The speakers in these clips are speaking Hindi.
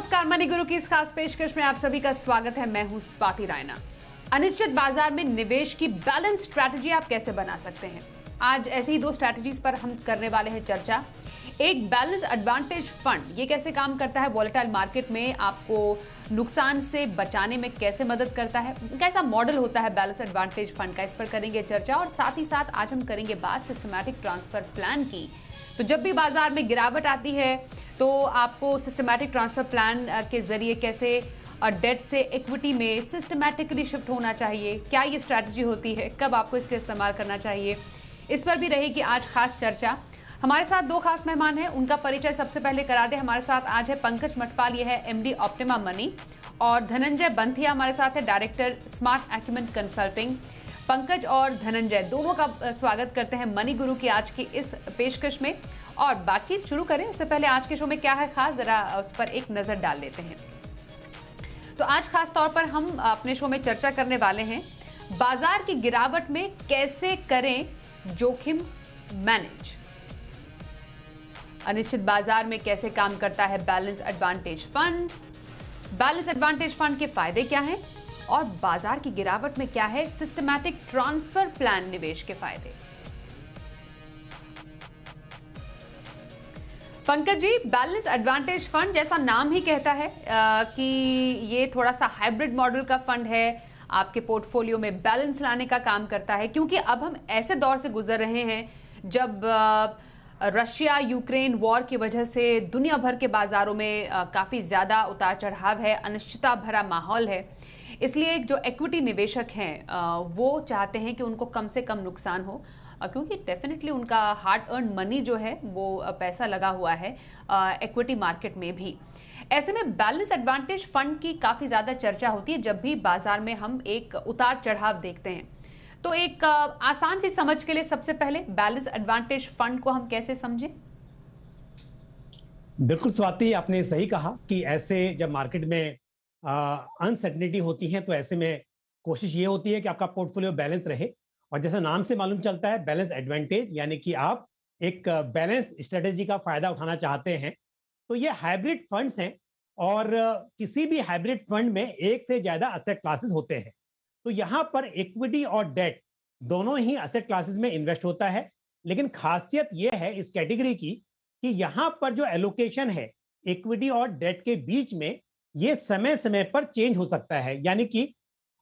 नमस्कार, मनी गुरु की इस खास पेशकश में आप सभी का स्वागत है। मैं हूं स्वाति रायना। अनिश्चित बाजार में निवेश की बैलेंस स्ट्रैटेजी आप कैसे बना सकते हैं, आज ऐसी ही दो स्ट्रैटेजीज पर हम करने वाले हैं चर्चा। एक, बैलेंस एडवांटेज फंड, ये कैसे काम करता है, वॉलेटाइल मार्केट में आपको नुकसान से बचाने में कैसे मदद करता है, कैसा मॉडल होता है बैलेंस एडवांटेज फंड का, इस पर करेंगे चर्चा। और साथ ही साथ आज हम करेंगे बात सिस्टमैटिक ट्रांसफर प्लान की। तो जब भी बाजार में गिरावट आती है तो आपको सिस्टमैटिक ट्रांसफर प्लान के जरिए कैसे डेट से इक्विटी में सिस्टमैटिकली शिफ्ट होना चाहिए, क्या ये स्ट्रैटेजी होती है, कब आपको इसका इस्तेमाल करना चाहिए, इस पर भी रहेगी आज खास चर्चा। हमारे साथ दो खास मेहमान हैं, उनका परिचय सबसे पहले करा दे। हमारे साथ आज है पंकज मटपाल, ये है एमडी ऑप्टिमा मनी, और धनंजय बंथिया हमारे साथ है, director smart acumen consulting. Pankaj और धनंजय दोनों का स्वागत करते हैं मनी गुरु की आज की इस पेशकश में। और बातचीत शुरू करें उससे पहले आज के शो में क्या है खास, जरा उस पर एक नजर डाल लेते हैं। तो आज खास तौर पर हम अपने शो में चर्चा करने वाले हैं बाजार की गिरावट में कैसे करें जोखिम मैनेज, अनिश्चित बाजार में कैसे काम करता है balance advantage fund, balance advantage fund के फायदे क्या हैं, और बाजार की गिरावट में क्या है सिस्टमैटिक ट्रांसफर प्लान निवेश के फायदे। Pankaj ji, balance advantage fund जैसा नाम ही कहता है कि ये थोड़ा सा हाइब्रिड मॉडल का फंड है, आपके पोर्टफोलियो में बैलेंस लाने का काम करता है, क्योंकि अब हम ऐसे दौर से गुजर रहे हैं जब रशिया यूक्रेन वॉर की वजह से दुनिया भर के बाजारों में काफी ज्यादा उतार चढ़ाव है, अनिश्चितता भरा माहौल है। इसलिए जो इक्विटी निवेशक हैं वो चाहते हैं कि उनको कम से कम नुकसान हो, क्योंकि डेफिनेटली उनका हार्ड अर्न मनी जो है वो पैसा लगा हुआ है इक्विटी मार्केट में भी। ऐसे में बैलेंस एडवांटेज फंड की काफी ज्यादा चर्चा होती है जब भी बाजार में हम एक उतार चढ़ाव देखते हैं। तो एक आसान सी समझ के लिए सबसे पहले बैलेंस एडवांटेज फंड को हम कैसे समझें? बिल्कुल स्वाति, आपने सही कहा कि ऐसे जब मार्केट में अनसर्टेनिटी होती है तो ऐसे में कोशिश ये होती है कि आपका पोर्टफोलियो बैलेंस रहे। और जैसा नाम से मालूम चलता है बैलेंस एडवांटेज, यानी कि आप एक बैलेंस स्ट्रेटेजी का फायदा उठाना चाहते हैं। तो ये हाइब्रिड फंड्स हैं और किसी भी हाइब्रिड फंड में एक से ज्यादा एसेट क्लासेस होते हैं। तो यहाँ पर इक्विटी और डेट दोनों ही एसेट क्लासेस में इन्वेस्ट होता है, लेकिन खासियत यह है इस कैटेगरी की कि यहाँ पर जो एलोकेशन है इक्विटी और डेट के बीच में, ये समय समय पर चेंज हो सकता है। यानी कि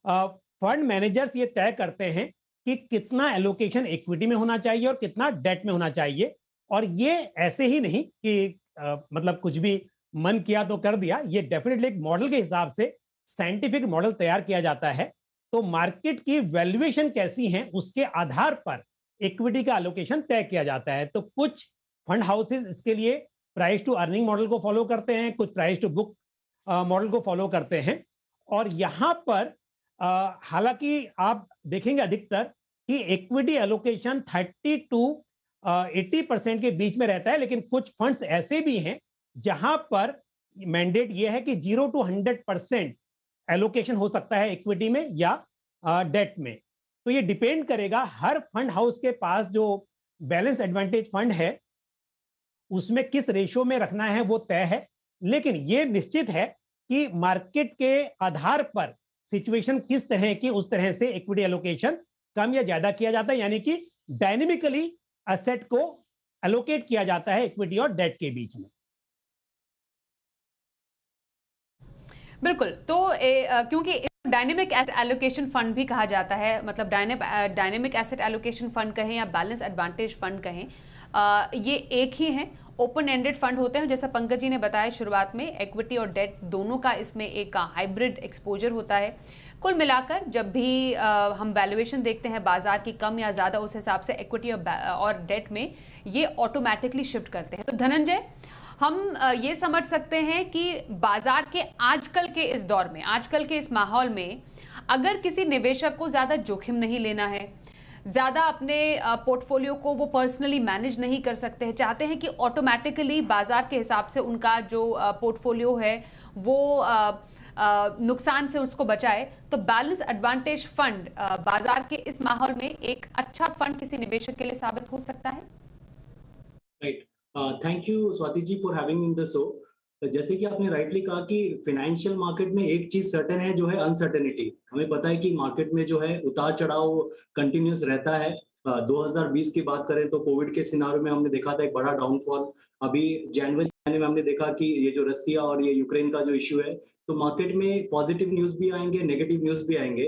फंड मैनेजर्स ये तय करते हैं कि कितना एलोकेशन इक्विटी में होना चाहिए और कितना डेट में होना चाहिए। और ये ऐसे ही नहीं कि मतलब कुछ भी मन किया तो कर दिया, ये डेफिनेटली एक मॉडल के हिसाब से साइंटिफिक मॉडल तैयार किया जाता है। तो मार्केट की वैल्यूएशन कैसी है उसके आधार पर इक्विटी का एलोकेशन तय किया जाता है। तो कुछ फंड हाउसेस इसके लिए प्राइस टू अर्निंग मॉडल को फॉलो करते हैं, कुछ प्राइस टू बुक मॉडल को फॉलो करते हैं। और यहां पर हालांकि आप देखेंगे अधिकतर कि इक्विटी एलोकेशन 30 टू 80% के बीच में रहता है, लेकिन कुछ फंड्स ऐसे भी हैं जहां पर मैंडेट ये है कि 0 to 100% एलोकेशन हो सकता है इक्विटी में या डेट में। तो ये डिपेंड करेगा, हर फंड हाउस के पास जो बैलेंस एडवांटेज फंड है उसमें किस रेशियो में रखना है वो तय है। लेकिन ये निश्चित है कि मार्केट के आधार पर सिचुएशन किस तरह की, उस तरह से इक्विटी एलोकेशन कम या ज्यादा किया जाता है, यानी कि डायनेमिकली एसेट को एलोकेट किया जाता है इक्विटी और डेट के बीच में। बिल्कुल। तो क्योंकि डायनेमिक एसेट एलोकेशन फंड भी कहा जाता है, मतलब डायनेमिक एसेट एलोकेशन फंड कहें या बैलेंस एडवांटेज फंड कहें, ये एक ही है, ओपन एंडेड फंड होते हैं। जैसा पंकज जी ने बताया शुरुआत में, इक्विटी और डेट दोनों का इसमें एक हाइब्रिड एक्सपोजर होता है। कुल मिलाकर जब भी हम वैल्यूएशन देखते हैं बाजार की कम या ज्यादा, उस हिसाब से इक्विटी और डेट में ये ऑटोमेटिकली शिफ्ट करते हैं। तो धनंजय, हम ये समझ सकते हैं कि बाजार के आजकल के इस दौर में, आजकल के इस माहौल में, अगर किसी निवेशक को ज्यादा जोखिम नहीं लेना है, ज्यादा अपने पोर्टफोलियो को वो पर्सनली मैनेज नहीं कर सकते हैं, चाहते हैं कि ऑटोमेटिकली बाजार के हिसाब से उनका जो पोर्टफोलियो है वो नुकसान से उसको बचाए, तो बैलेंस एडवांटेज फंड बाजार के इस माहौल में एक अच्छा फंड किसी निवेशक के लिए साबित हो सकता है। Right, thank you Swati ji for having me in the show. तो जैसे कि आपने राइटली कहा कि फाइनेंशियल मार्केट में एक चीज सर्टेन है जो है अनसर्टेनिटी। हमें पता है कि मार्केट में जो है उतार चढ़ाव कंटिन्यूस रहता है। 2020 की बात करें तो कोविड के सिनारियो में हमने देखा था एक बड़ा डाउनफॉल। अभी जनवरी महीने में हमने देखा कि ये जो रसिया और ये यूक्रेन का जो इश्यू है, तो मार्केट में पॉजिटिव न्यूज भी आएंगे, नेगेटिव न्यूज भी आएंगे।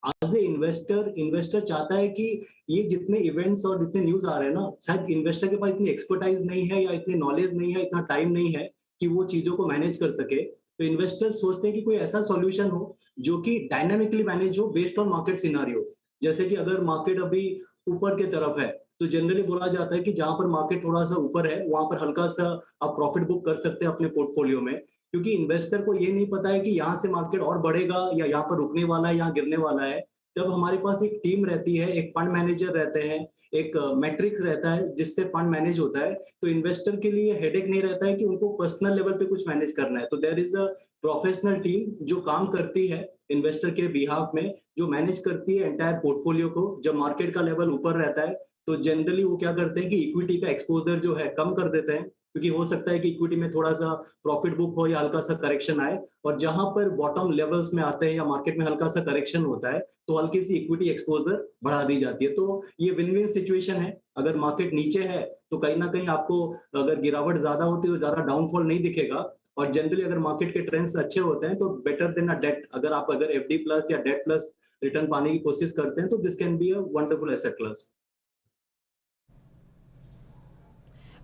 एज ए इन्वेस्टर चाहता है कि ये जितने इवेंट्स और जितने न्यूज आ रहे हैं ना, शायद इन्वेस्टर के पास इतनी एक्सपर्टाइज नहीं है या इतनी नॉलेज नहीं है, इतना टाइम नहीं है कि वो चीजों को मैनेज कर सके। तो इन्वेस्टर्स सोचते हैं कि कोई ऐसा सॉल्यूशन हो जो कि डायनामिकली मैनेज हो बेस्ड ऑन मार्केट सिनारियो। जैसे कि अगर मार्केट अभी ऊपर के तरफ है, तो जनरली बोला जाता है कि जहां पर मार्केट थोड़ा सा ऊपर है वहां पर हल्का सा आप प्रॉफिट बुक कर सकते हैं अपने पोर्टफोलियो में, क्योंकि इन्वेस्टर को ये नहीं पता है कि यहाँ से मार्केट और बढ़ेगा या यहाँ पर रुकने वाला है, यहाँ गिरने वाला है। जब हमारे पास एक टीम रहती है, एक फंड मैनेजर रहते हैं, एक मैट्रिक्स रहता है जिससे फंड मैनेज होता है, तो इन्वेस्टर के लिए हेडेक नहीं रहता है कि उनको पर्सनल लेवल पे कुछ मैनेज करना है। तो there is a professional team जो काम करती है इन्वेस्टर के बिहाफ में, जो मैनेज करती है एंटायर पोर्टफोलियो को। जब मार्केट का लेवल ऊपर रहता है तो जनरली वो क्या करते हैं कि इक्विटी का एक्सपोजर जो है कम कर देते हैं, क्योंकि हो सकता है कि इक्विटी में थोड़ा सा प्रॉफिट बुक हो या हल्का सा करेक्शन आए, और जहां पर बॉटम लेवल्स में आते हैं या मार्केट में हल्का सा करेक्शन होता है तो हल्की सी इक्विटी एक्सपोजर बढ़ा दी जाती है। तो ये विन विन सिचुएशन है। अगर मार्केट नीचे है तो कहीं ना कहीं आपको अगर गिरावट ज्यादा होती है तो ज्यादा डाउनफॉल नहीं दिखेगा, और जनरली अगर मार्केट के ट्रेंड्स अच्छे होते हैं तो बेटर देन अ डेट, अगर एफडी प्लस या डेट प्लस रिटर्न पाने की कोशिश करते हैं तो this can be a wonderful asset class.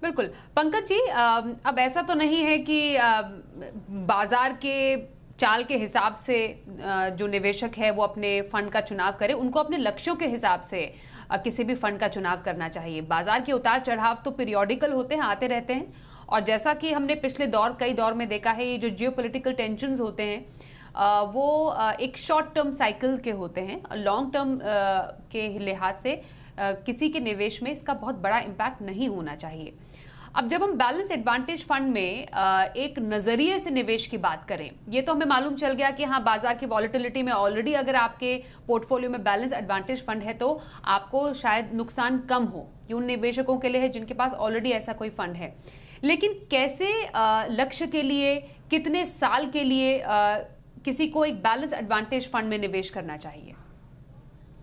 बिल्कुल पंकज जी, अब ऐसा तो नहीं है कि बाजार के चाल के हिसाब से जो निवेशक है वो अपने फंड का चुनाव करे, उनको अपने लक्ष्यों के हिसाब से किसी भी फंड का चुनाव करना चाहिए। बाजार के उतार चढ़ाव तो पीरियोडिकल होते हैं, आते रहते हैं, और जैसा कि हमने पिछले कई दौर में देखा है, ये जो जियोपॉलिटिकल टेंशन्स होते हैं वो एक शॉर्ट टर्म साइकिल के होते हैं। लॉन्ग टर्म के लिहाज से किसी के निवेश में इसका बहुत बड़ा इम्पैक्ट नहीं होना चाहिए। अब जब हम बैलेंस एडवांटेज फंड में एक नजरिए से निवेश की बात करें, ये तो हमें मालूम चल गया कि हाँ, बाजार की वॉलेटिलिटी में ऑलरेडी अगर आपके पोर्टफोलियो में बैलेंस एडवांटेज फंड है तो आपको शायद नुकसान कम हो, ये उन निवेशकों के लिए है जिनके पास ऑलरेडी ऐसा कोई फंड है। लेकिन कैसे लक्ष्य के लिए, कितने साल के लिए किसी को एक बैलेंस एडवांटेज फंड में निवेश करना चाहिए?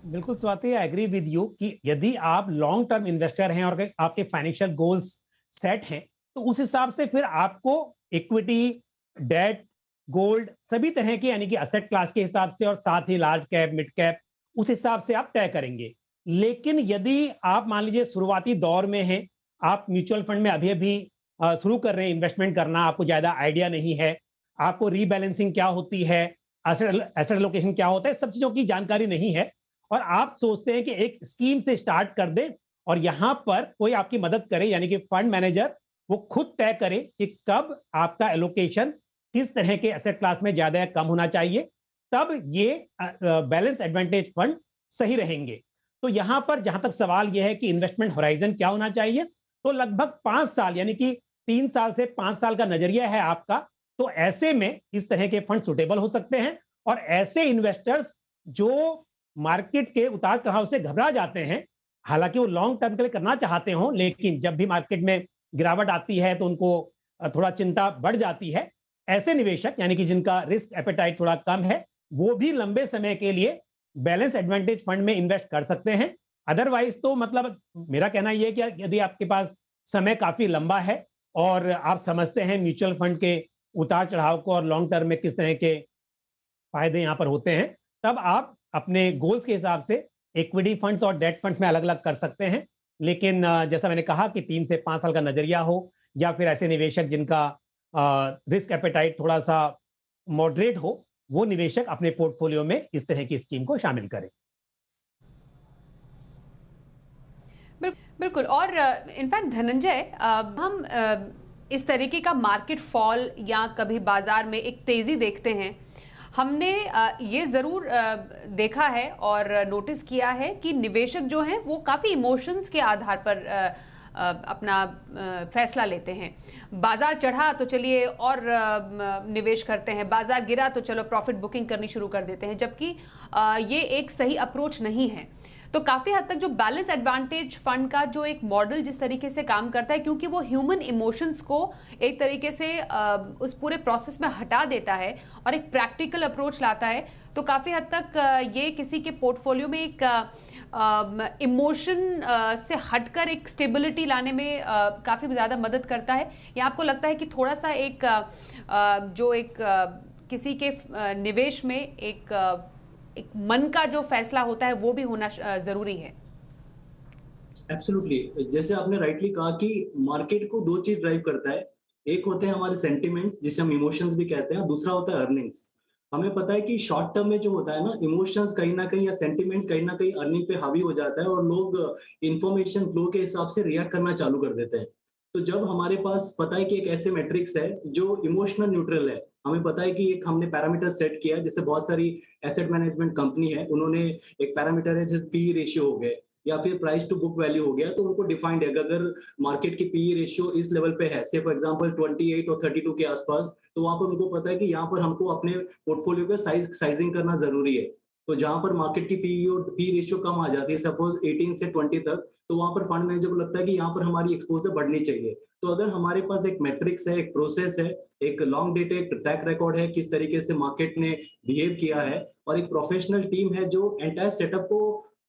बिल्कुल Swati, I agree with you कि यदि आप लॉन्ग टर्म इन्वेस्टर हैं और आपके फाइनेंशियल गोल्स सेट हैं तो उस हिसाब से फिर आपको इक्विटी, डेट, गोल्ड सभी तरह के यानी कि एसेट क्लास के हिसाब से, और साथ ही लार्ज कैप, मिड कैप, उस हिसाब से आप तय करेंगे। लेकिन यदि आप मान लीजिए शुरुआती दौर में हैं, आप म्यूचुअल फंड में अभी अभी शुरू कर रहे हैं इन्वेस्टमेंट करना, आपको ज्यादा आइडिया नहीं है, आपको रीबैलेंसिंग क्या होती है, एसेट एलोकेशन क्या होता है, सब चीजों की जानकारी नहीं है, और आप सोचते हैं कि एक स्कीम से स्टार्ट कर दें और यहां पर कोई आपकी मदद करे, यानी कि फंड मैनेजर वो खुद तय करे कि कब आपका एलोकेशन किस तरह के एसेट क्लास में ज्यादा या कम होना चाहिए, तब ये बैलेंस एडवांटेज फंड सही रहेंगे। तो यहां पर जहां तक सवाल यह है कि इन्वेस्टमेंट होराइजन क्या होना चाहिए, तो लगभग 5 साल यानी कि 3 साल से 5 साल का नजरिया है आपका, तो ऐसे में इस तरह के फंड सुटेबल हो सकते हैं। और ऐसे इन्वेस्टर्स जो मार्केट के उतार चढ़ाव से घबरा जाते हैं, हालांकि वो लॉन्ग टर्म के लिए करना चाहते हो, लेकिन जब भी मार्केट में गिरावट आती है तो उनको थोड़ा चिंता बढ़ जाती है, ऐसे निवेशक यानी कि जिनका रिस्क एपेटाइट थोड़ा कम है, वो भी लंबे समय के लिए बैलेंस एडवांटेज फंड में इन्वेस्ट कर सकते हैं। अदरवाइज तो मतलब मेरा कहना यह है कि यदि आपके पास समय काफी लंबा है और आप समझते हैं म्यूचुअल फंड के उतार चढ़ाव को और लॉन्ग टर्म में किस तरह के फायदे यहाँ पर होते हैं, तब आप अपने गोल्स के हिसाब से इक्विटी फंड्स और डेट फंड्स में अलग अलग कर सकते हैं। लेकिन जैसा मैंने कहा कि 3 से 5 साल का नजरिया हो, या फिर ऐसे निवेशक जिनका रिस्क एपेटाइट थोड़ा सा मॉडरेट हो, वो निवेशक अपने पोर्टफोलियो में इस तरह की स्कीम को शामिल करें। बिल्कुल। और इनफैक्ट धनंजय, हम इस तरीके का मार्केट फॉल या कभी बाजार में एक तेजी देखते हैं, हमने ये ज़रूर देखा है और नोटिस किया है कि निवेशक जो हैं वो काफ़ी इमोशंस के आधार पर अपना फैसला लेते हैं। बाजार चढ़ा तो चलिए और निवेश करते हैं, बाजार गिरा तो चलो प्रॉफिट बुकिंग करनी शुरू कर देते हैं, जबकि ये एक सही अप्रोच नहीं है। तो काफी हद तक जो बैलेंस एडवांटेज फंड का जो एक मॉडल जिस तरीके से काम करता है, क्योंकि वो ह्यूमन इमोशंस को एक तरीके से उस पूरे प्रोसेस में हटा देता है और एक प्रैक्टिकल अप्रोच लाता है, तो काफी हद तक ये किसी के पोर्टफोलियो में एक इमोशन से हटकर एक स्टेबिलिटी लाने में काफी ज्यादा मदद करता है। या आपको लगता है कि थोड़ा सा एक किसी के निवेश में एक मन का जो फैसला होता है वो भी होना जरूरी है? एब्सोल्युटली, जैसे आपने राइटली कहा कि मार्केट को दो चीज ड्राइव करता है। एक होते हैं हमारे सेंटिमेंट्स, जिसे हम इमोशंस भी कहते हैं, दूसरा होता है अर्निंग्स। हमें पता है कि शॉर्ट टर्म में जो होता है ना, इमोशंस कहीं ना कहीं या सेंटिमेंट्स कहीं ना कहीं अर्निंग पे हावी हो जाता है और लोग इंफॉर्मेशन फ्लो के हिसाब से रिएक्ट करना चालू कर देते हैं। तो जब हमारे पास पता है कि एक ऐसे मैट्रिक्स है जो इमोशनल न्यूट्रल है, हमें पता है कि एक हमने पैरामीटर सेट किया है, जैसे बहुत सारी एसेट मैनेजमेंट कंपनी है, उन्होंने एक पैरामीटर है जैसे पी रेशियो हो गए या फिर प्राइस टू बुक वैल्यू हो गया, तो उनको डिफाइंड है अगर मार्केट की पी रेशियो इस लेवल पे है, से फॉर एग्जांपल 28 और 32 के आसपास, तो वहां पर उनको पता है कि यहाँ पर हमको अपने पोर्टफोलियो का साइजिंग करना जरूरी है। तो जहां पर मार्केट की पी रेशियो कम आ जाती है, सपोज 18 से 20 तक, तो वहां पर फंड मैनेजर को लगता है कि यहाँ पर हमारी एक्सपोजर बढ़नी चाहिए। तो अगर हमारे पास एक मैट्रिक्स है, एक प्रोसेस है, एक लॉन्ग डेटेड ट्रैक रिकॉर्ड है, किस तरीके से मार्केट ने बिहेव किया है, और एक प्रोफेशनल टीम है जो एंटायर सेटअप को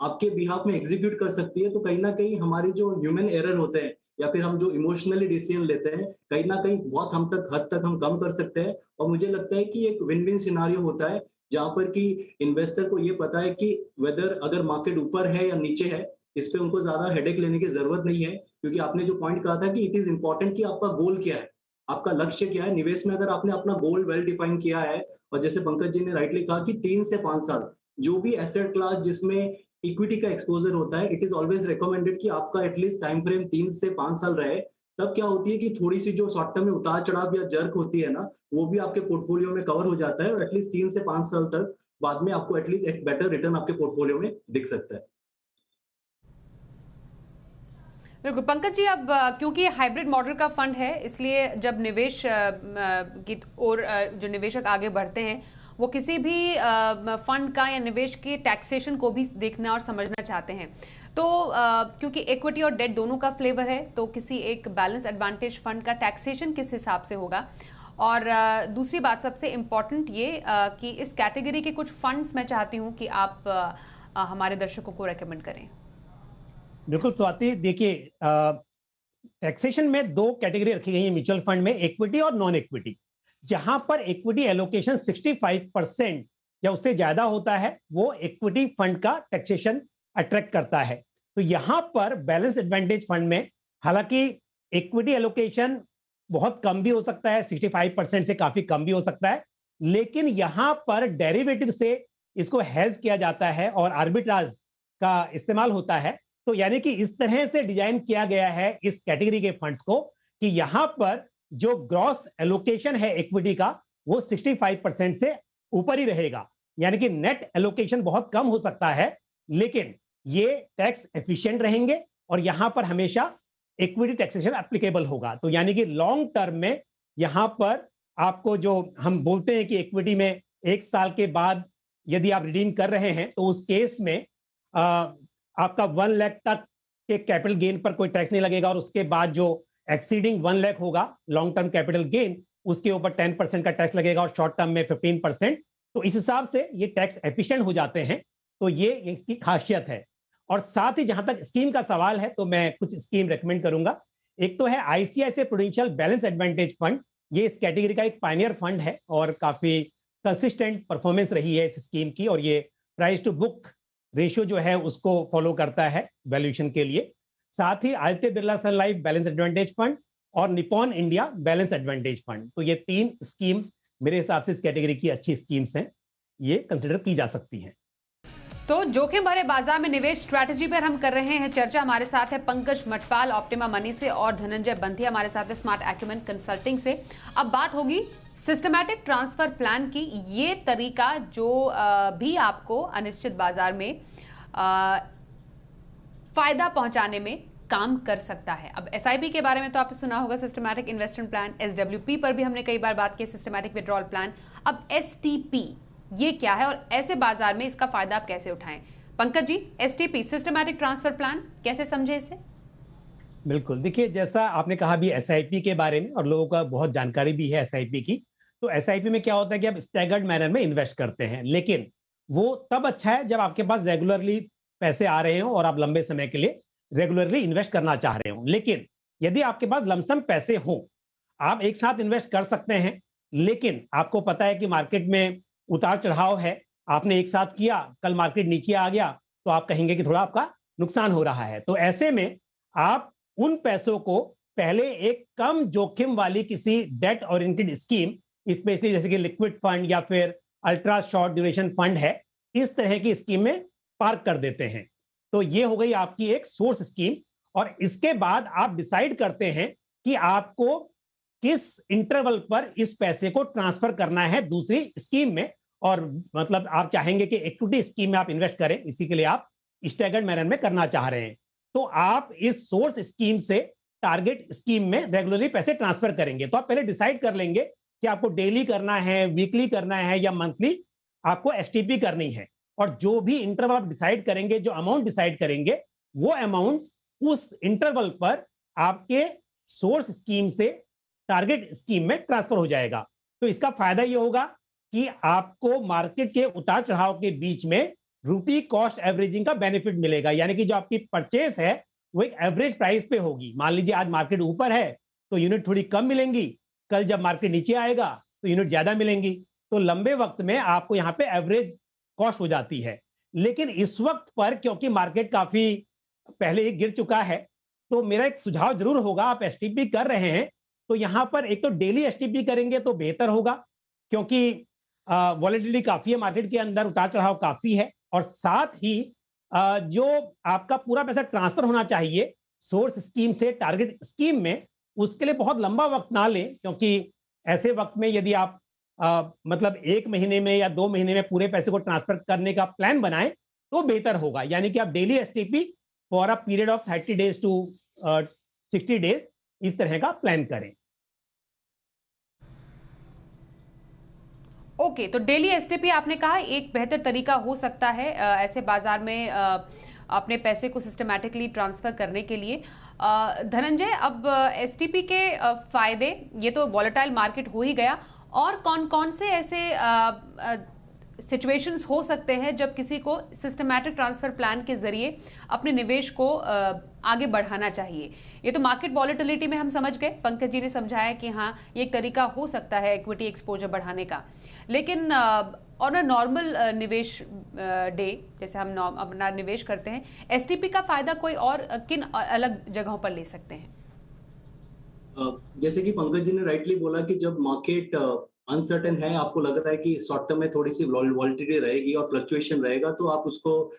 आपके बिहाफ में एग्जीक्यूट कर सकती है, तो कहीं ना कहीं हमारी जो ह्यूमन एरर होते हैं या फिर हम जो इमोशनली डिसीजन लेते हैं, कहीं ना कहीं बहुत हद तक हम कम कर सकते हैं। और मुझे लगता है कि एक विन विन सिनारियो होता है जहां पर कि इन्वेस्टर को ये पता है कि वेदर अगर मार्केट ऊपर है या नीचे है, इस पे उनको ज्यादा हेडेक लेने की जरूरत नहीं है। क्योंकि आपने जो पॉइंट कहा था कि इट इज इंपॉर्टेंट कि आपका गोल क्या है, आपका लक्ष्य क्या है निवेश में। अगर आपने अपना गोल वेल डिफाइन किया है, और जैसे पंकज जी ने राइटली कहा कि 3 से 5 साल जो भी एसेट क्लास जिसमें इक्विटी का एक्सपोजर होता है, इट इज ऑलवेज रिकमेंडेड कि आपका एटलीस्ट टाइम फ्रेम 3 से 5 साल रहे। तब क्या होती है कि थोड़ी सी जो शॉर्ट टर्म में उतार चढ़ाव या जर्क होती है ना, वो भी आपके पोर्टफोलियो में कवर हो जाता है, और एटलीस्ट 3 से 5 साल तक बाद में आपको एटलीस्ट एक बेटर रिटर्न आपके पोर्टफोलियो में दिख सकता है। बिल्कुल पंकज जी, अब क्योंकि हाइब्रिड मॉडल का फंड है, इसलिए जब निवेश की ओर जो निवेशक आगे बढ़ते हैं, वो किसी भी फंड का या निवेश के टैक्सेशन को भी देखना और समझना चाहते हैं। तो क्योंकि इक्विटी और डेट दोनों का फ्लेवर है, तो किसी एक बैलेंस एडवांटेज फंड का टैक्सेशन किस हिसाब से होगा? और दूसरी बात सबसे इम्पॉर्टेंट ये कि इस कैटेगरी के कुछ फंड्स मैं चाहती हूँ कि आप हमारे दर्शकों को रेकमेंड करें। बिल्कुल स्वाति, देखिए टैक्सेशन में 2 कैटेगरी रखी गई है म्यूचुअल फंड में, इक्विटी और नॉन इक्विटी। जहां पर इक्विटी एलोकेशन 65% या उससे ज्यादा होता है, वो इक्विटी फंड का टैक्सेशन अट्रैक्ट करता है। तो यहां पर बैलेंस एडवांटेज फंड में हालांकि इक्विटी एलोकेशन बहुत कम भी हो सकता है, 65% से काफी कम भी हो सकता है, लेकिन यहां पर डेरिवेटिव से इसको हेज किया जाता है और आर्बिट्राज का इस्तेमाल होता है। तो यानी कि इस तरह से डिजाइन किया गया है इस कैटेगरी के फंड्स को कि यहां पर जो ग्रॉस एलोकेशन है इक्विटी का, वो 65% से ऊपर ही रहेगा। यानी कि नेट एलोकेशन बहुत कम हो सकता है, लेकिन ये टैक्स एफिशिएंट रहेंगे और यहां पर हमेशा इक्विटी टैक्सेशन एप्लीकेबल होगा। तो यानी कि लॉन्ग टर्म में यहां पर आपको जो हम बोलते हैं कि इक्विटी में 1 साल के बाद यदि आप रिडीम कर रहे हैं, तो उस केस में आपका 1 लाख तक के कैपिटल गेन पर कोई टैक्स नहीं लगेगा, और उसके बाद जो एक्सीडिंग 1 लाख होगा लॉन्ग टर्म कैपिटल गेन, उसके ऊपर 10% का टैक्स लगेगा और शॉर्ट टर्म में 15%। तो इस हिसाब से ये टैक्स एफिशिएंट हो जाते हैं। तो ये इसकी खासियत है। और साथ ही जहां तक स्कीम का सवाल है, तो मैं कुछ स्कीम रेकमेंड करूंगा। एक तो है ICICI prudential balance advantage fund. ये इस कैटेगरी का एक पायनियर फंड है और काफी कंसिस्टेंट परफॉर्मेंस रही है इस स्कीम की, और ये प्राइस टू बुक रेशियो जो है उसको फॉलो करता है वैल्यूएशन के लिए। साथ ही आदित्य बिरला सन लाइफ बैलेंस एडवांटेज फंड और Nippon India balance advantage fund. तो ये 3 स्कीम मेरे हिसाब से इस कैटेगरी की अच्छी स्कीम्स हैं, ये कंसिडर की जा सकती हैं। तो जोखिम भरे बाजार में निवेश स्ट्रैटेजी पर हम कर रहे हैं चर्चा। हमारे साथ है पंकज मटपाल ऑप्टिमा मनी से और धनंजय बंथिया हमारे साथ है स्मार्ट एक्यूमेन कंसल्टिंग से। अब बात होगी सिस्टमैटिक ट्रांसफर प्लान की। ये तरीका जो भी आपको अनिश्चित बाजार में फायदा पहुंचाने में काम कर सकता है। अब एसआईपी के बारे में तो आपने सुना होगा, सिस्टमैटिक इन्वेस्टमेंट प्लान। एसडब्ल्यूपी पर भी हमने कई बार बात की, सिस्टमैटिक विड्रॉल प्लान। अब एसटीपी ये क्या है और ऐसे बाजार में इसका फायदा आप कैसे उठाएं? Pankaj ji, STP systematic transfer plan कैसे समझे इसे? बिल्कुल, देखिए जैसा आपने कहा भी एसआईपी के बारे में, और लोगों का बहुत जानकारी भी है एसआईपी की। तो एसआईपी में क्या होता है कि आप स्टैगर्ड मैनर में इन्वेस्ट करते हैं, लेकिन वो तब अच्छा है जब आपके पास रेगुलरली पैसे आ रहे हो और आप लंबे समय के लिए रेगुलरली इन्वेस्ट करना चाह रहे हो। लेकिन यदि आपके पास लमसम पैसे हो, आप एक साथ इन्वेस्ट कर सकते हैं, लेकिन आपको पता है कि मार्केट में उतार चढ़ाव है, आपने एक साथ किया, कल मार्केट नीचे आ गया, तो आप कहेंगे कि थोड़ा आपका नुकसान हो रहा है। तो ऐसे में आप उन पैसों को पहले एक कम जोखिम वाली किसी डेट ओरिएंटेड स्कीम, स्पेशली जैसे कि लिक्विड फंड या फिर अल्ट्रा शॉर्ट ड्यूरेशन फंड है, इस तरह की स्कीम में पार्क कर देते हैं। तो ये हो गई आपकी एक सोर्स स्कीम। और इसके बाद आप डिसाइड करते हैं कि आपको किस इंटरवल पर इस पैसे को ट्रांसफर करना है दूसरी स्कीम में। और मतलब आप चाहेंगे कि इक्विटी स्कीम में आप इन्वेस्ट करें, इसी के लिए आप स्टैगर्ड मैनर में करना चाह रहे हैं। तो आप इस सोर्स स्कीम से टारगेट स्कीम में रेगुलरली पैसे ट्रांसफर करेंगे। तो आप पहले डिसाइड कर लेंगे कि आपको डेली करना है, वीकली करना है, या मंथली आपको एसटीपी करनी है। और जो भी इंटरवल आप डिसाइड करेंगे, जो अमाउंट डिसाइड करेंगे, वो अमाउंट उस इंटरवल पर आपके सोर्स स्कीम से टारगेट स्कीम में ट्रांसफर हो जाएगा। तो इसका फायदा ये होगा कि आपको मार्केट के उतार चढ़ाव के बीच में रूपी कॉस्ट एवरेजिंग का बेनिफिट मिलेगा। यानी कि जो आपकी परचेस है वो एक एवरेज प्राइस पे होगी। मान लीजिए आज मार्केट ऊपर है तो यूनिट थोड़ी कम मिलेंगी, कल जब मार्केट नीचे आएगा तो यूनिट ज्यादा मिलेंगी। तो लंबे वक्त में आपको यहाँ पे एवरेज कॉस्ट हो जाती है। लेकिन इस वक्त पर क्योंकि मार्केट काफी पहले ही गिर चुका है, तो मेरा एक सुझाव जरूर होगा, आप एसटीपी कर रहे हैं तो यहां पर एक तो डेली एसटीपी करेंगे तो बेहतर होगा, क्योंकि वॉलेटिलिटी काफी है मार्केट के अंदर, उतार चढ़ाव काफी है। और साथ ही जो आपका पूरा पैसा ट्रांसफर होना चाहिए सोर्स स्कीम से टारगेट स्कीम में, उसके लिए बहुत लंबा वक्त ना लें, क्योंकि ऐसे वक्त में यदि आप मतलब 1 महीने में या 2 महीने में पूरे पैसे को ट्रांसफर करने का प्लान बनाएं तो बेहतर होगा। यानी कि आप daily STP for a period of 30 days to 60 days इस तरह का प्लान करें। ओके, तो डेली एसटीपी आपने कहा एक बेहतर तरीका हो सकता है ऐसे बाजार में अपने पैसे को सिस्टमैटिकली ट्रांसफर करने के लिए। धनंजय, अब एसटीपी के फायदे, ये तो वॉलेटाइल मार्केट हो ही गया, और कौन कौन से ऐसे सिचुएशंस हो सकते हैं जब किसी को सिस्टमैटिक ट्रांसफर प्लान के जरिए अपने निवेश को आगे बढ़ाना चाहिए? ये तो मार्केट वॉलेटिलिटी में हम समझ गए, पंकज जी ने समझाया कि हाँ ये एक तरीका हो सकता है इक्विटी एक्सपोजर बढ़ाने का। लेकिन ऑन अ नॉर्मल निवेश डे, जैसे हम अपना निवेश करते हैं, एसटीपी का फायदा कोई और किन अलग जगहों पर ले सकते हैं? जैसे कि पंकज जी ने राइटली बोला कि जब मार्केट अनसर्टेन है, आपको लग रहा है कि शॉर्ट टर्म में थोड़ी सी वॉलेटिलिटी रहेगी और फ्लक्चुएशन रहेगा, तो आप उसको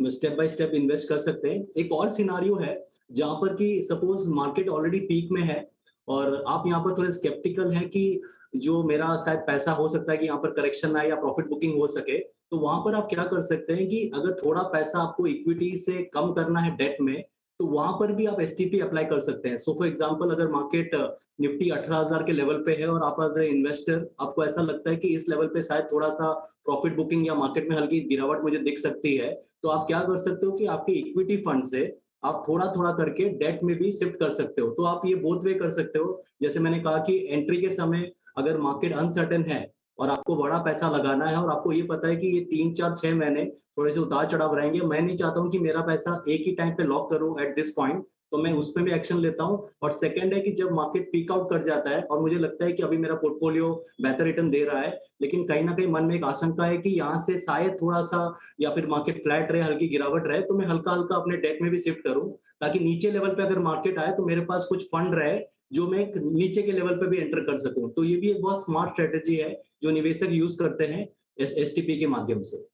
स्टेप बाय स्टेप इन्वेस्ट कर सकते हैं। एक और सिनारियो है जहां पर कि सपोज मार्केट ऑलरेडी पीक में है और आप यहाँ पर थोड़े स्केप्टिकल हैं कि जो मेरा शायद पैसा हो सकता है कि यहाँ पर करेक्शन आए या प्रॉफिट बुकिंग हो सके, तो वहां पर आप क्या कर सकते हैं कि अगर थोड़ा पैसा आपको इक्विटी से कम करना है डेट में, तो वहां पर भी आप एसटीपी अप्लाई कर सकते हैं। सो फॉर एग्जांपल, अगर मार्केट निफ्टी 18,000 के लेवल पे है और आप एज ए इन्वेस्टर आपको ऐसा लगता है कि इस लेवल पे शायद थोड़ा सा प्रॉफिट बुकिंग या मार्केट में हल्की गिरावट मुझे दिख सकती है, तो आप क्या कर सकते हो कि आपके इक्विटी फंड से आप थोड़ा थोड़ा करके डेट में भी शिफ्ट कर सकते हो। तो आप ये बोथ वे कर सकते हो। जैसे मैंने कहा कि एंट्री के समय अगर मार्केट अनसर्टेन है और आपको बड़ा पैसा लगाना है और आपको ये पता है कि ये 3, 4, 6 महीने थोड़े से उतार चढ़ाव रहेंगे, मैं नहीं चाहता हूँ कि मेरा पैसा एक ही टाइम पे लॉक करूं एट दिस पॉइंट, तो मैं उस पे भी एक्शन लेता हूँ। और सेकंड है कि जब मार्केट पीक आउट कर जाता है और मुझे लगता है कि अभी मेरा पोर्टफोलियो बेहतर रिटर्न दे रहा है, लेकिन कहीं ना कहीं मन में एक आशंका है कि यहाँ से शायद थोड़ा सा या फिर मार्केट फ्लैट रहे, हल्की गिरावट रहे, तो मैं हल्का हल्का अपने डेट में भी शिफ्ट करूँ, ताकि नीचे लेवल पे अगर मार्केट आए तो मेरे पास कुछ फंड रहे जो मैं नीचे के लेवल पे भी एंटर कर सकूं। तो ये भी एक बहुत स्मार्ट स्ट्रेटेजी है जो निवेशक यूज करते हैं एसटीपी के माध्यम से।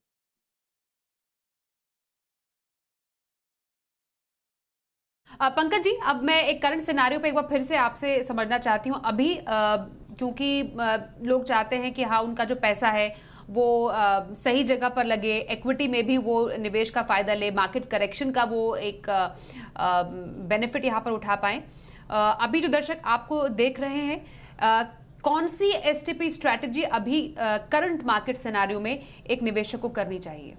पंकज जी, अब मैं एक करंट सिनारियो पे एक बार फिर से आपसे समझना चाहती हूँ। अभी क्योंकि लोग चाहते हैं कि हाँ उनका जो पैसा है वो सही जगह पर लगे, इक्विटी में भी वो निवेश का फायदा ले, मार्केट करेक्शन का वो एक बेनिफिट यहाँ पर उठा पाएं। अभी जो दर्शक आपको देख रहे हैं, कौन सी एसटीपी स्ट्रैटेजी अभी करंट मार्केट सिनारियो में एक निवेशक को करनी चाहिए?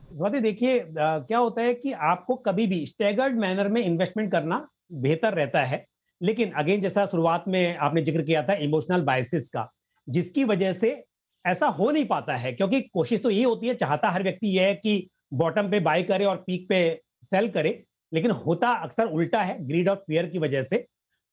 स्वाति देखिए, क्या होता है कि आपको कभी भी स्टैगर्ड मैनर में इन्वेस्टमेंट करना बेहतर रहता है। लेकिन अगेन, जैसा शुरुआत में आपने जिक्र किया था इमोशनल बायसेस का, जिसकी वजह से ऐसा हो नहीं पाता है, क्योंकि कोशिश तो ये होती है, चाहता हर व्यक्ति ये है कि बॉटम पे बाय करे और पीक पे सेल करे, लेकिन होता अक्सर उल्टा है, ग्रीड और फियर की वजह से।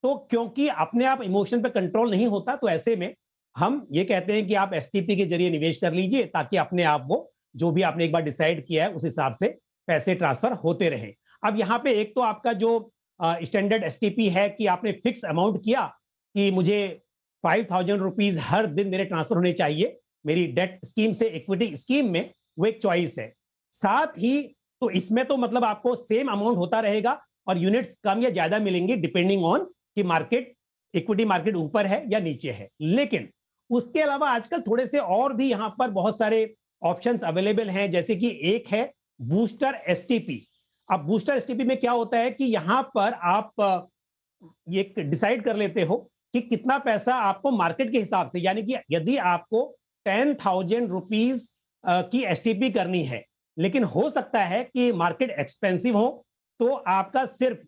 तो क्योंकि अपने आप इमोशन पे कंट्रोल नहीं होता, तो ऐसे में हम ये कहते हैं कि आप एसटीपी के जरिए निवेश कर लीजिए, ताकि अपने आप वो जो भी आपने एक बार डिसाइड किया है उस हिसाब से पैसे ट्रांसफर होते रहे। अब यहाँ पे एक तो आपका जो स्टैंडर्ड एसटीपी है कि आपने फिक्स अमाउंट किया कि मुझे 5,000 रुपीज हर दिन मेरे ट्रांसफर होने चाहिए मेरी डेट स्कीम से इक्विटी स्कीम में, वो एक चॉइस है। साथ ही तो इसमें तो मतलब आपको सेम अमाउंट होता रहेगा और यूनिट्स कम या ज्यादा मिलेंगी डिपेंडिंग ऑन कि मार्केट, इक्विटी मार्केट ऊपर है या नीचे है। लेकिन उसके अलावा आजकल थोड़े से और भी यहां पर बहुत सारे ऑप्शंस अवेलेबल हैं, जैसे कि एक है बूस्टर एसटीपी। अब बूस्टर एसटीपी में क्या होता है कि यहां पर आप ये डिसाइड कर लेते हो कि कितना पैसा आपको मार्केट के हिसाब से, यानी कि यदि आपको 10,000 रुपीज की एसटीपी करनी है, लेकिन हो सकता है कि मार्केट एक्सपेंसिव हो, तो आपका सिर्फ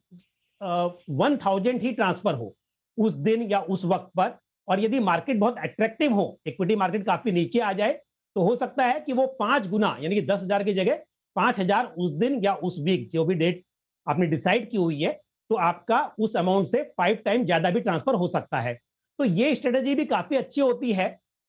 1,000 ही ट्रांसफर हो उस दिन या उस वक्त पर। और यदि मार्केट बहुत अट्रैक्टिव हो, इक्विटी मार्केट काफी नीचे आ जाए, तो हो सकता है कि वो 5 गुना, यानी कि 10,000 की जगह 5,000 उस दिन या उस वीक, जो भी डेट आपने डिसाइड की हुई है, तो आपका उस अमाउंट से 5 टाइम ज्यादा भी ट्रांसफर हो सकता है। तो ये स्ट्रेटेजी भी काफी अच्छी होती है,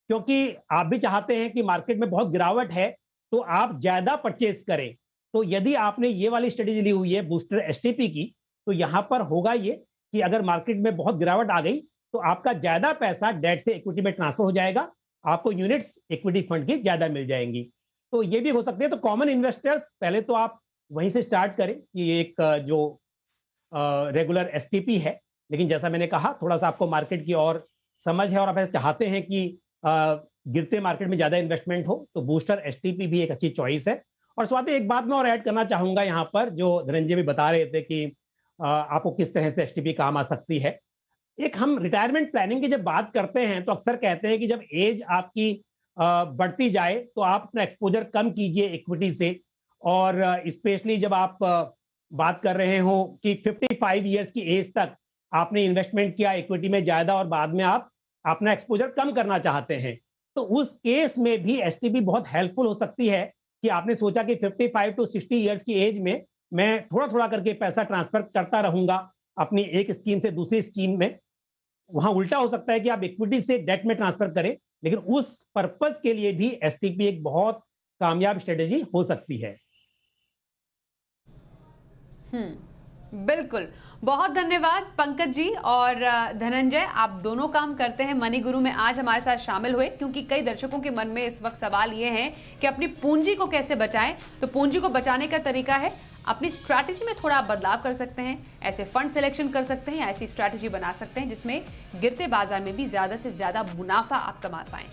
क्योंकि आप भी चाहते हैं कि मार्केट में बहुत गिरावट है तो आप ज्यादा परचेज करें। तो यदि आपने ये वाली स्ट्रेटेजी ली हुई है बूस्टर एसटीपी की, तो यहां पर होगा ये कि अगर मार्केट में बहुत गिरावट आ गई तो आपका ज्यादा पैसा डेट से इक्विटी में ट्रांसफर हो जाएगा, आपको यूनिट्स इक्विटी फंड की ज्यादा मिल जाएंगी। तो ये भी हो सकते हैं। तो कॉमन इन्वेस्टर्स पहले तो आप वहीं से स्टार्ट करें कि एक जो रेगुलर एसटीपी है, लेकिन जैसा मैंने कहा थोड़ा सा आपको मार्केट की और समझ है और आप ऐसे चाहते हैं कि गिरते मार्केट में ज्यादा इन्वेस्टमेंट हो, तो बूस्टर एसटीपी भी एक अच्छी चॉइस है। और स्वाति एक बात मैं और ऐड करना चाहूंगा यहाँ पर, जो धनंजय भी बता रहे थे कि आपको किस तरह से एसटीपी काम आ सकती है। एक हम रिटायरमेंट प्लानिंग की जब बात करते हैं तो अक्सर कहते हैं कि जब एज आपकी बढ़ती जाए तो आप अपना एक्सपोजर कम कीजिए इक्विटी से, और स्पेशली जब आप बात कर रहे हो कि 55 ईयर्स की एज तक आपने इन्वेस्टमेंट किया इक्विटी में ज्यादा और बाद में आप अपना एक्सपोजर कम करना चाहते हैं, तो उस केस में भी एसटीपी बहुत हेल्पफुल हो सकती है कि आपने सोचा कि 55 टू 60 ईयर्स की एज में मैं थोड़ा थोड़ा करके पैसा ट्रांसफर करता रहूंगा अपनी एक स्कीम से दूसरी स्कीम में। वहां उल्टा हो सकता है कि आप इक्विटी से डेट में ट्रांसफर करें, लेकिन उस पर्पस के लिए भी एसटीपी एक बहुत कामयाब स्ट्रेटेजी हो सकती है। बिल्कुल, बहुत धन्यवाद पंकज जी और धनंजय, आप दोनों काम करते हैं मनी गुरु में, आज हमारे साथ शामिल हुए, क्योंकि कई दर्शकों के मन में इस वक्त सवाल ये है कि अपनी पूंजी को कैसे बचाएं। तो पूंजी को बचाने का तरीका है अपनी स्ट्रैटेजी में थोड़ा बदलाव कर सकते हैं, ऐसे फंड सिलेक्शन कर सकते हैं, ऐसी स्ट्रैटेजी बना सकते हैं जिसमें गिरते बाजार में भी ज्यादा से ज्यादा मुनाफा आप कमा पाएं।